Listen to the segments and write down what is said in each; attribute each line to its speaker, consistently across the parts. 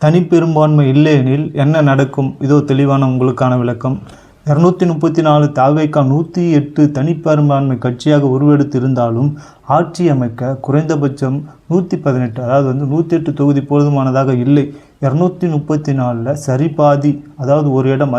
Speaker 1: தனிப்பெரும்பான்மை இல்லையெனில் என்ன நடக்கும்? இதோ தெளிவான உங்களுக்கான விளக்கம். 234 தாவேகா 108 தனிப்பெரும்பான்மை கட்சியாக உருவெடுத்திருந்தாலும் ஆட்சி அமைக்க குறைந்தபட்சம் 118, அதாவது 108 தொகுதி போதுமானதாக இல்லை. 234ல் சரிபாதி, அதாவது ஒரு இடம்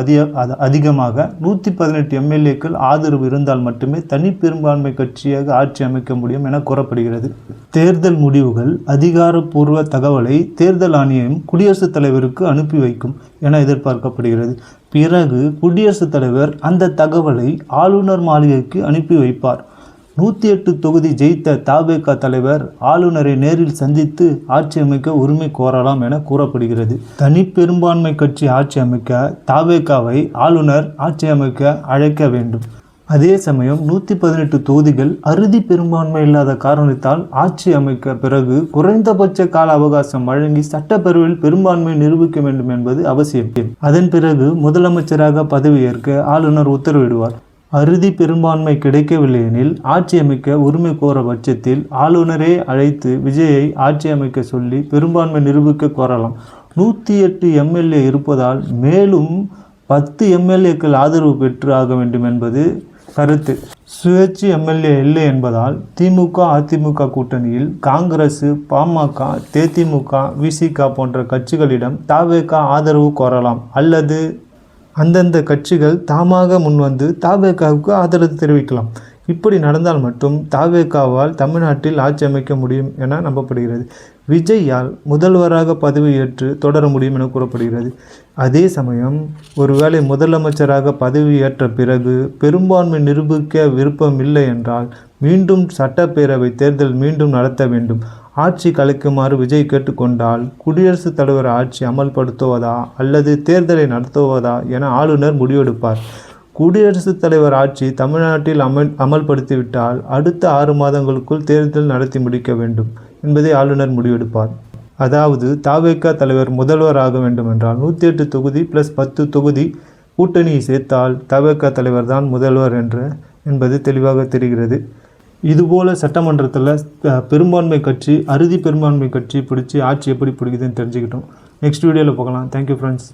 Speaker 1: அதிகமாக 118 எம்எல்ஏக்கள் ஆதரவு இருந்தால் மட்டுமே தனிப்பெரும்பான்மை கட்சியாக ஆட்சி அமைக்க முடியும் என கூறப்படுகிறது. தேர்தல் முடிவுகள் அதிகாரப்பூர்வ தகவலை தேர்தல் ஆணையம் குடியரசுத் தலைவருக்கு அனுப்பி வைக்கும் என எதிர்பார்க்கப்படுகிறது. பிறகு குடியரசுத் தலைவர் அந்த தகவலை ஆளுநர் மாளிகைக்கு அனுப்பி வைப்பார். 108 தொகுதி ஜெயித்த தாவேகா தலைவர் ஆளுநரை நேரில் சந்தித்து ஆட்சி அமைக்க உரிமை கோரலாம் என கூறப்படுகிறது. தனிப்பெரும்பான்மை கட்சி ஆட்சி அமைக்க தாவேகாவை ஆளுநர் ஆட்சி அமைக்க அழைக்க வேண்டும். அதே சமயம் 118 தொகுதிகள் அறுதி பெரும்பான்மை இல்லாத காரணத்தால் ஆட்சி அமைக்க பிறகு குறைந்தபட்ச கால அவகாசம் வழங்கி சட்டப்பேரவையில் பெரும்பான்மை நிரூபிக்க வேண்டும் என்பது அவசியம். அதன் பிறகு முதலமைச்சராக பதவியேற்க ஆளுநர் உத்தரவிடுவார். அறுதி பெரும்பான்மை கிடைக்கவில்லை எனில் ஆட்சி அமைக்க உரிமை கோர பட்சத்தில் ஆளுநரே அழைத்து விஜயை ஆட்சி அமைக்க சொல்லி பெரும்பான்மை நிரூபிக்க கோரலாம். 108 எம்எல்ஏ இருப்பதால் மேலும் 10 எம்எல்ஏக்கள் ஆதரவு பெற்று ஆக வேண்டும் என்பது கருத்து. சுயேட்சை எம்எல்ஏ இல்லை என்பதால் திமுக அதிமுக கூட்டணியில் காங்கிரஸ், பாமக, தேதிமுக, விசிக போன்ற கட்சிகளிடம் தாவேகா ஆதரவு கோரலாம். அல்லது அந்தந்த கட்சிகள் தாமாக முன்வந்து தாவேகாவுக்கு ஆதரவு தெரிவிக்கலாம். இப்படி நடந்தால் மட்டும் தாவேகாவால் தமிழ்நாட்டில் ஆட்சி அமைக்க முடியும் என நம்பப்படுகிறது. விஜயால் முதல்வராக பதவியேற்று தொடர முடியும் என கூறப்படுகிறது. அதே சமயம் ஒருவேளை முதலமைச்சராக பதவியேற்ற பிறகு பெரும்பான்மை நிரூபிக்க விருப்பம் இல்லை என்றால் மீண்டும் சட்டப்பேரவை தேர்தல் மீண்டும் நடத்த வேண்டும். ஆட்சி கலைக்குமாறு விஜய் கேட்டுக்கொண்டால் குடியரசுத் தலைவர் ஆட்சி அமல்படுத்துவதா அல்லது தேர்தலை நடத்துவதா என ஆளுநர் முடிவெடுப்பார். குடியரசுத் தலைவர் ஆட்சி தமிழ்நாட்டில் அமல்படுத்திவிட்டால் அடுத்த 6 மாதங்களுக்குள் தேர்தல் நடத்தி முடிக்க வேண்டும் என்பதை ஆளுநர் முடிவெடுப்பார். அதாவது தாவேகா தலைவர் முதல்வர் ஆக வேண்டும் என்றால் 108 தொகுதி + 10 தொகுதி கூட்டணியை சேர்த்தால் தாவேகா தலைவர் தான் முதல்வர் என்பது தெளிவாக தெரிகிறது. இதுபோல் சட்டமன்றத்தில் பெரும்பான்மை கட்சி அறுதி பெரும்பான்மை கட்சி பிடிச்சி ஆட்சி எப்படி பிடிக்குதுன்னு தெரிஞ்சுக்கிட்டோம். நெக்ஸ்ட் வீடியோவில் பார்க்கலாம். Thank you friends.